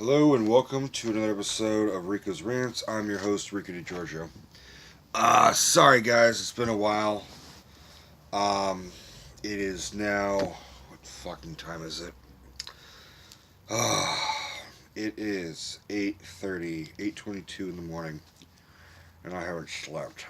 Hello and welcome to another episode of Rico'S Rants. I'm your host, Rico DiGiorgio. Sorry guys, it's been a while. It is now, what fucking time is it? It is 8:30, 8:22 in the morning, and I haven't slept.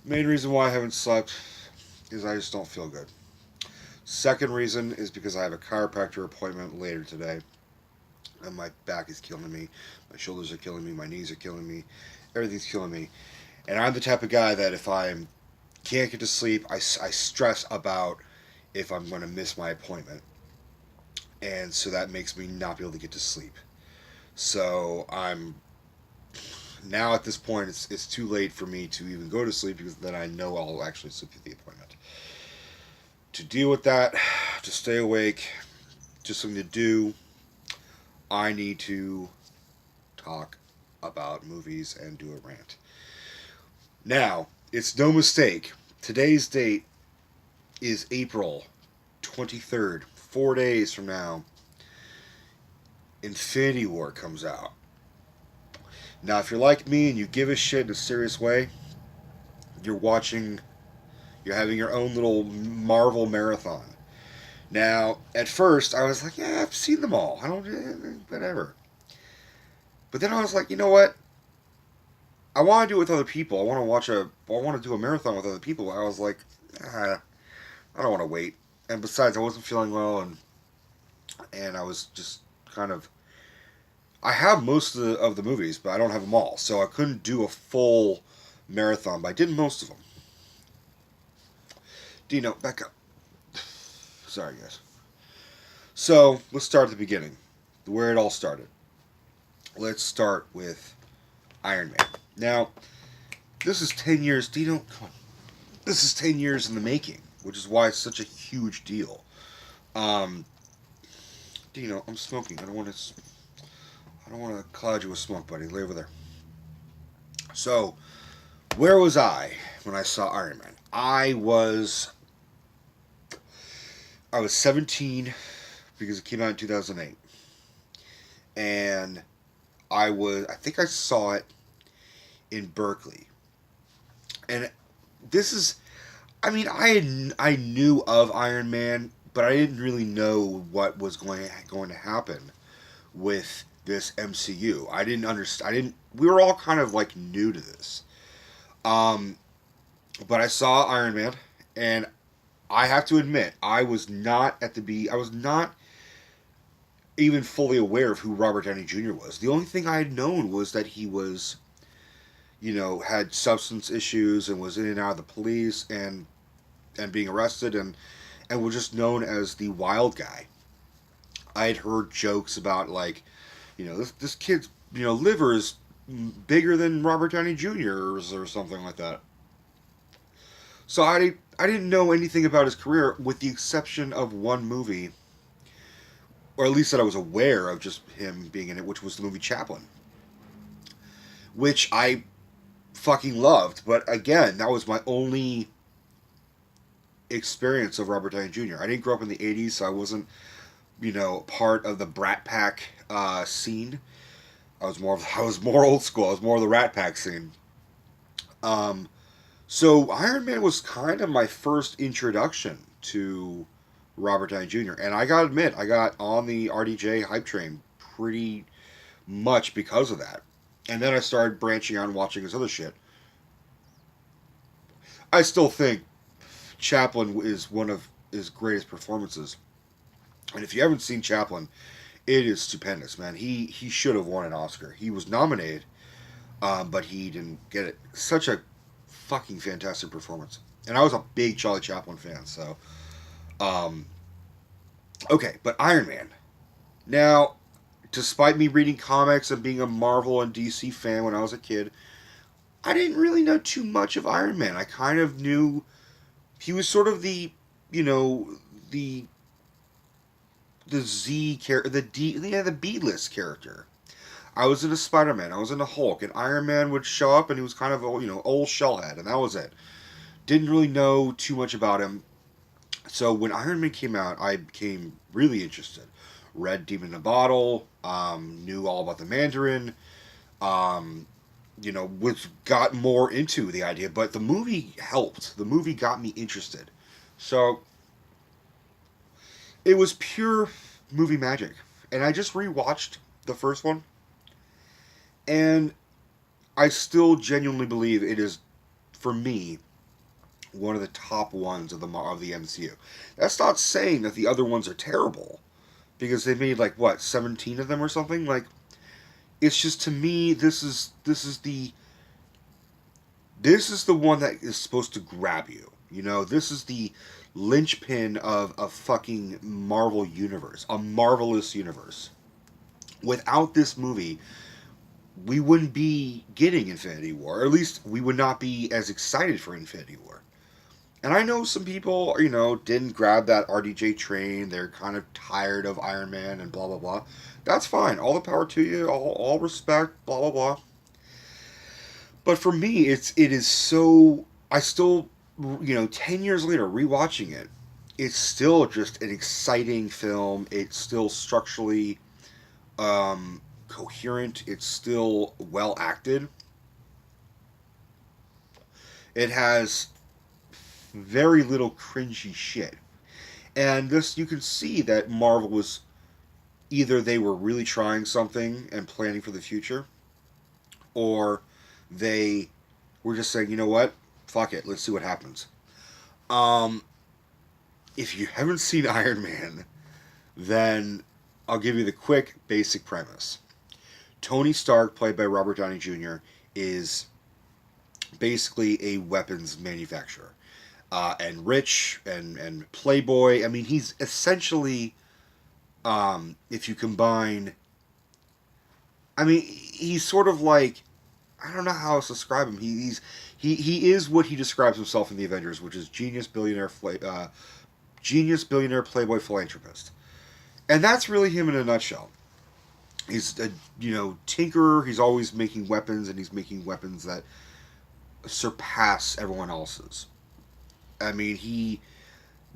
Main reason why I haven't slept is I just don't feel good. Second reason is because I have a chiropractor appointment later today, and my back is killing me, my shoulders are killing me, my knees are killing me, everything's killing me. And I'm the type of guy that if I can't get to sleep, I stress about if I'm going to miss my appointment. And so that makes me not be able to get to sleep. So I'm now at this point, it's too late for me to even go to sleep because then I know I'll actually sleep through the appointment. To deal with that, to stay awake, just something to do, I need to talk about movies and do a rant. Now, it's no mistake. Today's date is April 23rd. 4 days from now, Infinity War comes out. Now, if you're like me and you give a shit in a serious way, you're watching, you're having your own little Marvel marathon. Now, at first, I was like, yeah, I've seen them all. I don't, whatever. But then I was like, you know what? I want to do it with other people. I want to do a marathon with other people. I was like, I don't want to wait. And besides, I wasn't feeling well, and I was just kind of. I have most of the movies, but I don't have them all, so I couldn't do a full marathon. But I did most of them. Dino, back up. Sorry, guys. So let's start at the beginning, where it all started. Let's start with Iron Man. Now, this is 10 years. Dino, come on. This is 10 years in the making, which is why it's such a huge deal. Um, Dino, I'm smoking. I don't want to cloud you with smoke, buddy. Lay over there. So, where was I when I saw Iron Man? I was 17 because it came out in 2008, and I think I saw it in Berkeley, and this is I knew of Iron Man, but I didn't really know what was going to happen with this MCU. I didn't understand. I didn't. We were all kind of like new to this. Um, but I saw Iron Man, and I have to admit, I was not even fully aware of who Robert Downey Jr. was. The only thing I had known was that he was, had substance issues and was in and out of the police and being arrested and was just known as the wild guy. I had heard jokes about like, this kid's liver is bigger than Robert Downey Jr.'s or something like that. So I didn't know anything about his career with the exception of one movie, or at least that I was aware of just him being in it, which was the movie Chaplin, which I fucking loved. But again, that was my only experience of Robert Downey Jr. I didn't grow up in the '80s, so I wasn't part of the Brat Pack scene. I was more old school. I was more of the Rat Pack scene. Um, so Iron Man was kind of my first introduction to Robert Downey Jr. And I gotta admit, I got on the RDJ hype train pretty much because of that. And then I started branching out and watching his other shit. I still think Chaplin is one of his greatest performances. And if you haven't seen Chaplin, it is stupendous, man. He should have won an Oscar. He was nominated, but he didn't get it. Such a fucking fantastic performance. And I was a big Charlie Chaplin fan, so um, okay, but Iron Man. Now, despite me reading comics and being a Marvel and DC fan when I was a kid, I didn't really know too much of Iron Man. I kind of knew he was sort of you know, the the Z character, the B list character. I was into Spider Man, I was into Hulk, and Iron Man would show up, and he was kind of a old shellhead, and that was it. Didn't really know too much about him. So when Iron Man came out, I became really interested. read Demon in a Bottle, knew all about the Mandarin, which got more into the idea. But the movie helped. The movie got me interested. So it was pure movie magic. And I just rewatched the first one, and I still genuinely believe it is, for me, one of the top ones of the MCU. That's not saying that the other ones are terrible, because they made like what 17 of them or something. Like, it's just, to me, this is the one that is supposed to grab you. This is the linchpin of a fucking Marvel universe, a marvelous universe. Without this movie, we wouldn't be getting Infinity War. Or at least we would not be as excited for Infinity War. And I know some people, didn't grab that RDJ train. They're kind of tired of Iron Man and blah, blah, blah. That's fine. All the power to you. All respect, blah, blah, blah. But for me, it is so. I still, 10 years later, rewatching it, it's still just an exciting film. It's still structurally coherent. It's still well acted. It has very little cringy shit. And this, you can see that Marvel was, either they were really trying something and planning for the future, or they were just saying, you know what, fuck it, let's see what happens. Um, if you haven't seen Iron Man, then I'll give you the quick, basic premise. Tony Stark, played by Robert Downey Jr., is basically a weapons manufacturer. And rich and playboy. I mean, he's essentially, if you combine, I mean, he's sort of like, I don't know how else to describe him. He is what he describes himself in the Avengers, which is genius billionaire playboy philanthropist, and that's really him in a nutshell. He's a tinkerer. He's always making weapons, and he's making weapons that surpass everyone else's. I mean, he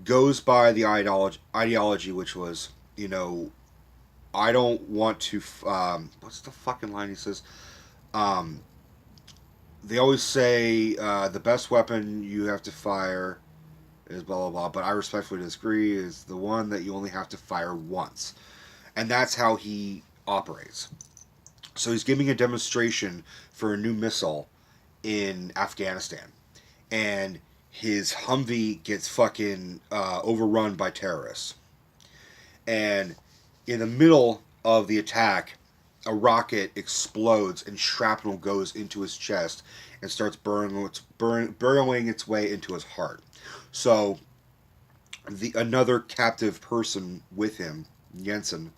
goes by the ideology, which was, I don't want to. What's the fucking line he says? Um, they always say the best weapon you have to fire is blah blah blah, but I respectfully disagree. Is the one that you only have to fire once, and that's how he operates. So he's giving a demonstration for a new missile in Afghanistan, and his Humvee gets fucking overrun by terrorists. And in the middle of the attack, a rocket explodes and shrapnel goes into his chest and starts burrowing its way into his heart. So another captive person with him, Jensen,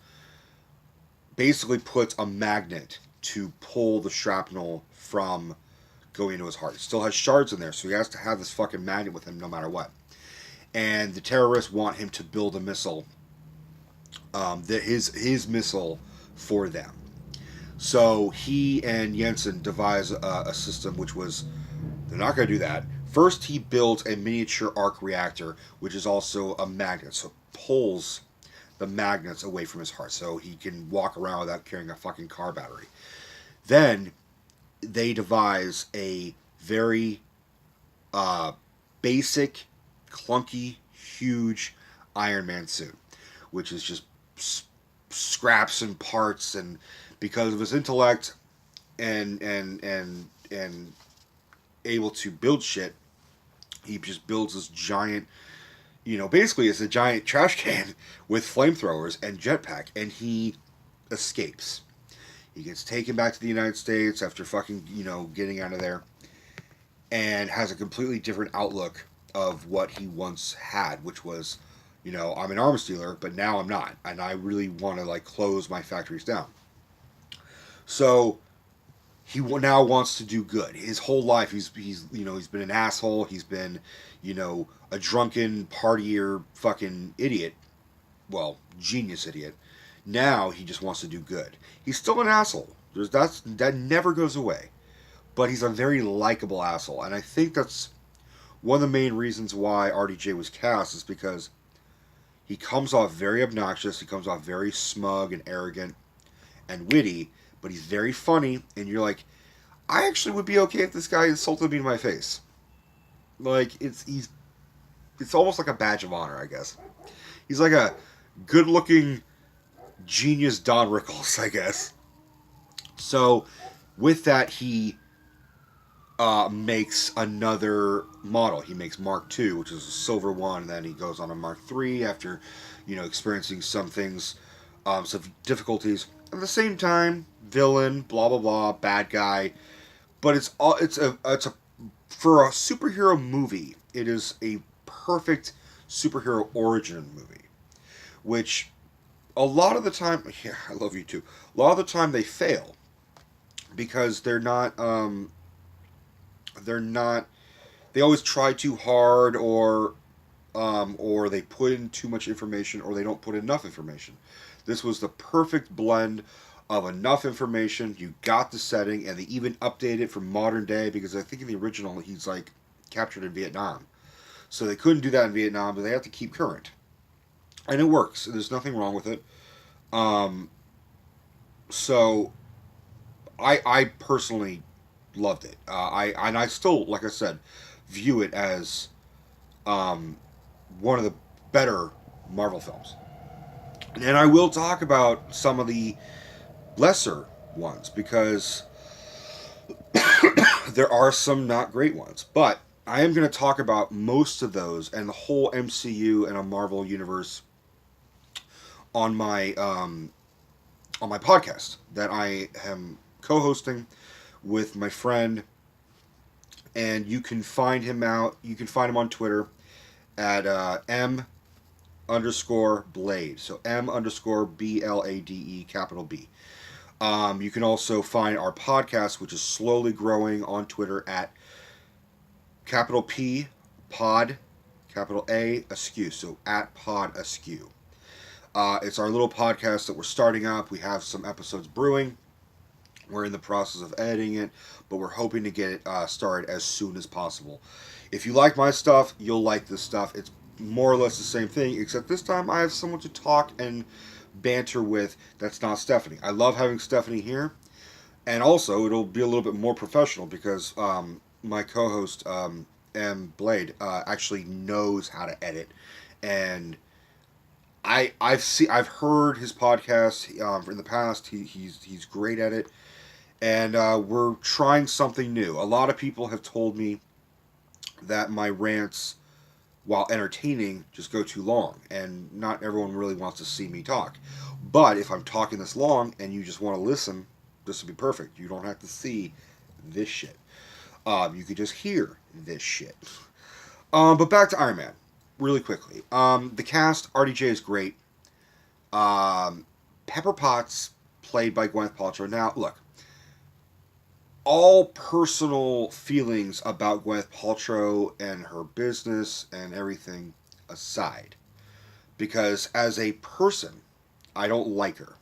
basically puts a magnet to pull the shrapnel from going into his heart. It still has shards in there, so he has to have this fucking magnet with him no matter what. And the terrorists want him to build a missile, his missile for them. So he and Jensen devise a system which was, they're not going to do that. First, he builds a miniature arc reactor, which is also a magnet, so it pulls the magnets away from his heart, so he can walk around without carrying a fucking car battery. Then they devise a very basic, clunky, huge Iron Man suit, which is just scraps and parts, and because of his intellect and able to build shit, he just builds this giant, basically it's a giant trash can with flamethrowers and jetpack, and he escapes. He gets taken back to the United States after fucking, getting out of there, and has a completely different outlook of what he once had, which was, I'm an arms dealer, but now I'm not, and I really want to close my factories down. So he now wants to do good. His whole life, he's been an asshole. He's been, a drunken partier fucking idiot. Well, genius idiot. Now he just wants to do good. He's still an asshole. That never goes away. But he's a very likable asshole. And I think that's one of the main reasons why RDJ was cast, is because He comes off very obnoxious. He comes off very smug and arrogant and witty, but he's very funny. And you're like, I actually would be okay if this guy insulted me to my face. Like it's almost like a badge of honor, I guess. He's like a good-looking genius Don Rickles, I guess. So with that, he makes another model. He makes Mark II, which is a silver one, and then he goes on to Mark III after, experiencing some things, some difficulties. At the same time, villain, blah blah blah, bad guy. But it's a for a superhero movie. It is a perfect superhero origin movie, which a lot of the time, yeah, I love you too. A lot of the time they fail because they're not they always try too hard, or they put in too much information, or they don't put enough information. This was the perfect blend of enough information. You got the setting, and they even updated it for modern day because I think in the original he's like captured in Vietnam, so they couldn't do that in Vietnam, but they have to keep current, and it works. There's nothing wrong with it. Um, so I personally loved it. I still, like I said, view it as um, one of the better Marvel films. And I will talk about some of the lesser ones because there are some not great ones. But I am going to talk about most of those and the whole MCU and a Marvel universe on my podcast that I am co-hosting with my friend, and you can find him out. You can find him on Twitter at M underscore Blade. So M underscore BLADE capital B. You can also find our podcast, which is slowly growing, on Twitter at capital P Pod, capital A Askew. So at Pod Askew. It's our little podcast that we're starting up. We have some episodes brewing. We're in the process of editing it, but we're hoping to get it started as soon as possible. If you like my stuff, you'll like this stuff. It's more or less the same thing, except this time I have someone to talk and banter with that's not Stephanie. I love having Stephanie here, and also it'll be a little bit more professional because my co-host M Blade actually knows how to edit, and I've heard his podcast in the past. He's great at it, and we're trying something new. A lot of people have told me that my rants, while entertaining, just go too long, and not everyone really wants to see me talk. But if I'm talking this long and you just want to listen, this would be perfect. You don't have to see this shit. You could just hear this shit. But back to Iron Man, really quickly. The cast, RDJ is great. Pepper Potts, played by Gwyneth Paltrow. Now, look, all personal feelings about Gwyneth Paltrow and her business and everything aside, because as a person, I don't like her.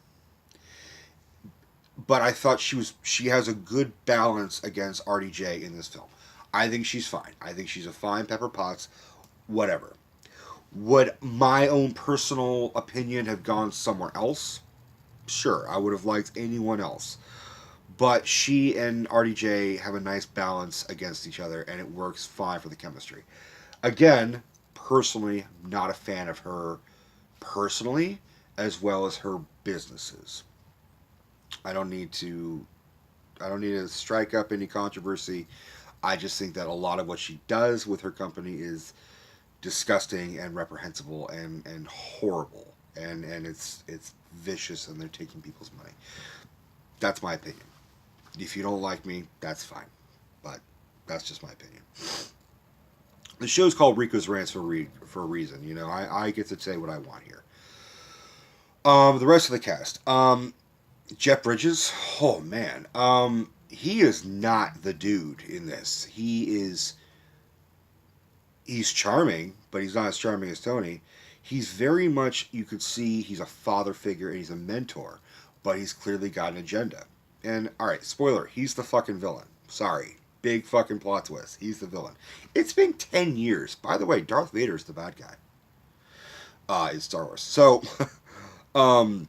But I thought she has a good balance against RDJ in this film. I think she's fine. I think she's a fine Pepper Potts, whatever. Would my own personal opinion have gone somewhere else? Sure, I would have liked anyone else. But she and RDJ have a nice balance against each other, and it works fine for the chemistry. Again, personally, not a fan of her personally, as well as her businesses. I don't need to. I don't need to strike up any controversy. I just think that a lot of what she does with her company is disgusting and reprehensible and horrible, and it's vicious, and they're taking people's money. That's my opinion. If you don't like me, that's fine, but that's just my opinion. The show's called Rico's Rants for a reason. I get to say what I want here. The rest of the cast. Jeff Bridges. Oh man. He is not the dude in this. He's charming, but he's not as charming as Tony. He's very much, you could see, he's a father figure and he's a mentor, but he's clearly got an agenda. And, alright, spoiler, he's the fucking villain. Sorry. Big fucking plot twist. He's the villain. It's been 10 years. By the way, Darth Vader's the bad guy. in Star Wars. So, um,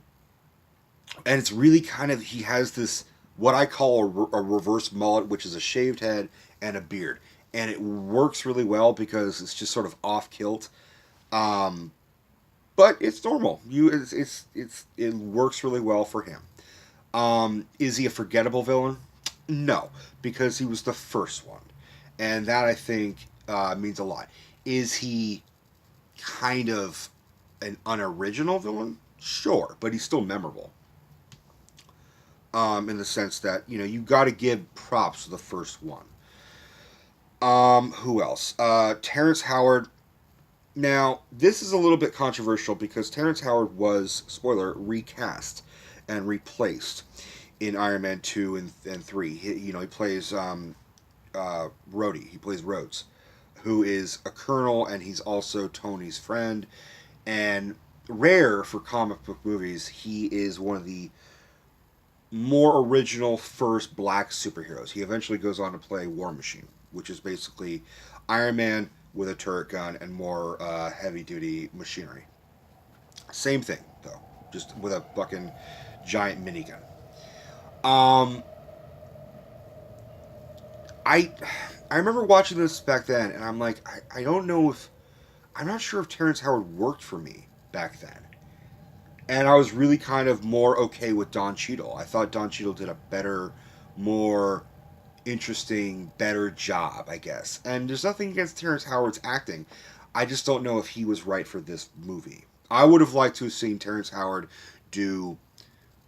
and it's really kind of he has this what I call a reverse mullet, which is a shaved head and a beard, and it works really well because it's just sort of off kilt. Um, but it's normal. It works really well for him. Is he a forgettable villain? No, because he was the first one, and that I think means a lot. Is he kind of an unoriginal villain? Sure, but he's still memorable. In the sense that you got to give props to the first one. Who else? Terrence Howard. Now, this is a little bit controversial because Terrence Howard was, spoiler, recast and replaced in Iron Man 2 and 3. He plays Rhodey. He plays Rhodes, who is a colonel and he's also Tony's friend. And rare for comic book movies, he is one of the more original first black superheroes. He eventually goes on to play War Machine, which is basically Iron Man with a turret gun and more heavy duty machinery. Same thing, though, just with a fucking giant minigun. Um, I I remember watching this back then, and I'm like, I don't know if I'm not sure if Terrence Howard worked for me back then. And I was really kind of more okay with Don Cheadle. I thought Don Cheadle did a better, more interesting, better job, I guess. And there's nothing against Terrence Howard's acting. I just don't know if he was right for this movie. I would have liked to have seen Terrence Howard do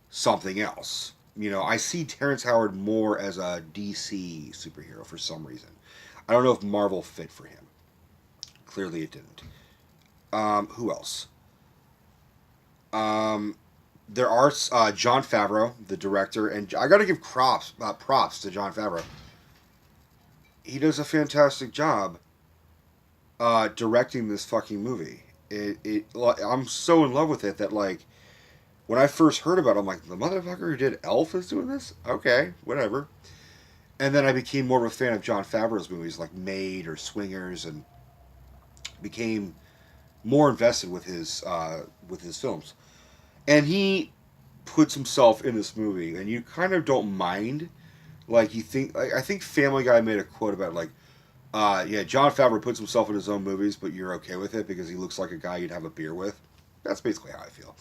something else. I see Terrence Howard more as a DC superhero for some reason. I don't know if Marvel fit for him. Clearly it didn't. Who else? Um, there are John Favreau, the director, and I got to give props to John Favreau. He does a fantastic job directing this fucking movie. I'm so in love with it that like when I first heard about it, I'm like, the motherfucker who did Elf is doing this? Okay, whatever. And then I became more of a fan of John Favreau's movies like Maid or Swingers, and became more invested with his films. And he puts himself in this movie, and you kind of don't mind. Like you think, like, I think Family Guy made a quote about like, yeah, John Favreau puts himself in his own movies, but you're okay with it because he looks like a guy you'd have a beer with. That's basically how I feel.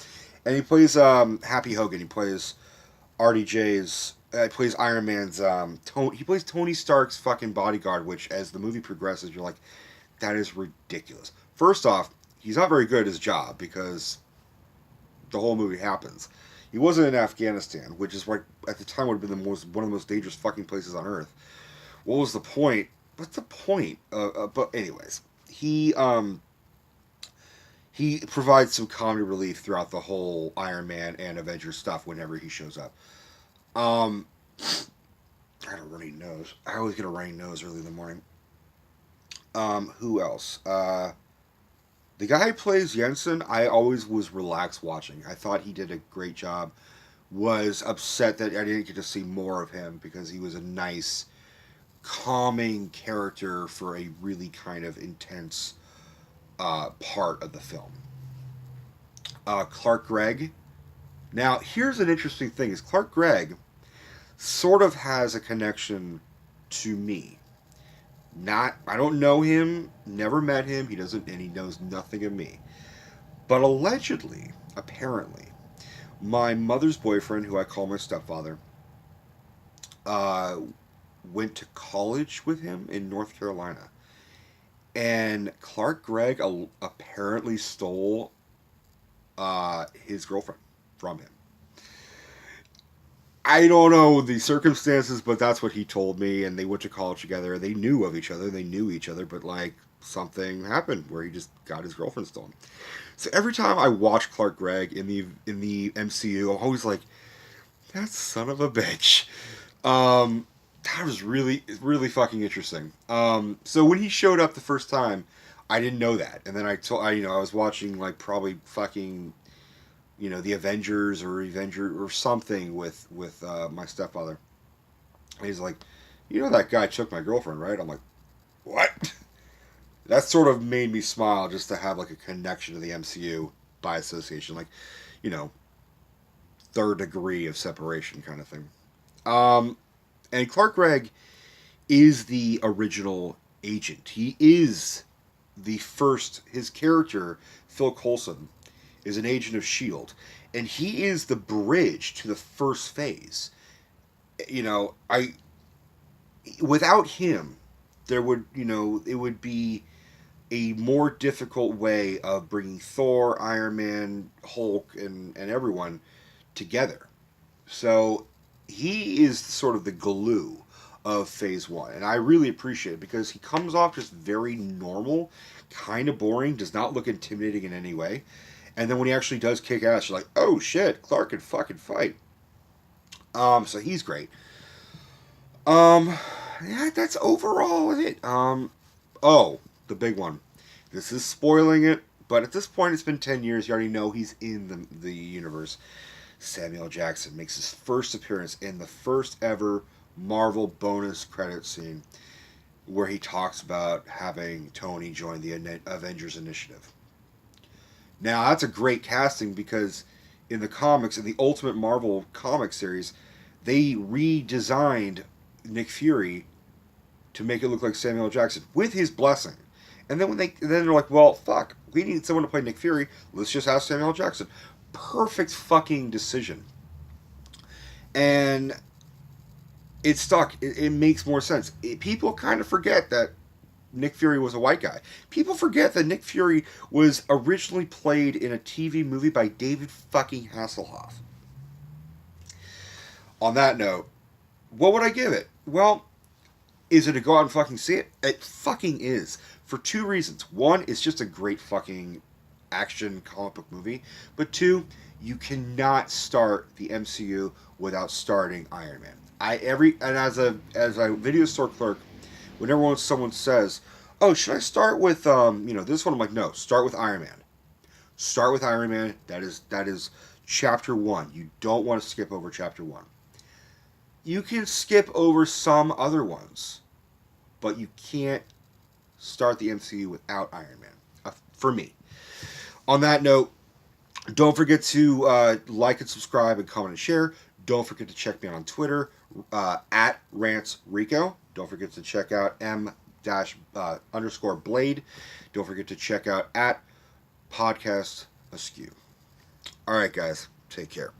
And he plays Happy Hogan. He plays RDJ's. He plays Iron Man's. He plays Tony Stark's fucking bodyguard. Which, as the movie progresses, you're like, that is ridiculous. First off, he's not very good at his job because the whole movie happens. He wasn't in Afghanistan, which is like at the time would have been one of the most dangerous fucking places on earth. What was the point? What's the point? But anyways, he provides some comedy relief throughout the whole Iron Man and Avengers stuff whenever he shows up. Um, I had a runny nose. I always get a runny nose early in the morning. Who else? The guy who plays Jensen, I always was relaxed watching. I thought he did a great job. Was upset that I didn't get to see more of him because he was a nice, calming character for a really kind of intense part of the film. Clark Gregg. Now, here's an interesting thing: is Clark Gregg sort of has a connection to me. Not, I don't know him, never met him. He doesn't, and he knows nothing of me. But allegedly, apparently, my mother's boyfriend, who I call my stepfather, uh, went to college with him in North Carolina. And Clark Gregg apparently stole his girlfriend from him. I don't know the circumstances, but that's what he told me. And they went to college together. They knew of each other. They knew each other, but like something happened where he just got his girlfriend stolen. So every time I watch Clark Gregg in the MCU, I'm always like, that son of a bitch. That was really fucking interesting. So when he showed up the first time, I didn't know that, and then I was watching like probably fucking the Avengers or Avenger or something with my stepfather. And he's like, that guy took my girlfriend, right? I'm like, what? That sort of made me smile just to have like a connection to the MCU by association, like, you know, third degree of separation kind of thing. Um, and Clark Gregg is the original agent. He is the first. His character, Phil Coulson, is an agent of S.H.I.E.L.D., and he is the bridge to the first phase. You know, without him, there would, it would be a more difficult way of bringing Thor, Iron Man, Hulk, and everyone together. So he is sort of the glue of Phase 1. And I really appreciate it because he comes off just very normal, kind of boring, does not look intimidating in any way. And then when he actually does kick ass, you're like, oh shit, Clark can fucking fight. So he's great. Um, yeah, that's overall it. Oh, the big one. This is spoiling it, but at this point, it's been 10 years. You already know he's in the universe. Samuel Jackson makes his first appearance in the first ever Marvel bonus credit scene where he talks about having Tony join the Avengers Initiative. Now, that's a great casting because in the comics, in the Ultimate Marvel comic series, they redesigned Nick Fury to make it look like Samuel Jackson with his blessing. And then they're like, well, fuck, we need someone to play Nick Fury. Let's just ask Samuel Jackson. Perfect fucking decision. And it stuck. It makes more sense. People kind of forget that Nick Fury was a white guy. People forget that Nick Fury was originally played in a TV movie by David fucking Hasselhoff. On that note, what would I give it? Well, is it a go out and fucking see it? It fucking is. For two reasons. One, it's just a great fucking action comic book movie. But two, you cannot start the MCU without starting Iron Man. As a video store clerk, whenever someone says, "Oh, should I start with this one?" I'm like, "No, start with Iron Man. Start with Iron Man. That is chapter 1. You don't want to skip over chapter 1. You can skip over some other ones, but you can't start the MCU without Iron Man. For me. On that note, don't forget to like and subscribe and comment and share. Don't forget to check me out on Twitter at Rants Rico. Don't forget to check out _Blade. Don't forget to check out at Podcast Askew. All right, guys. Take care.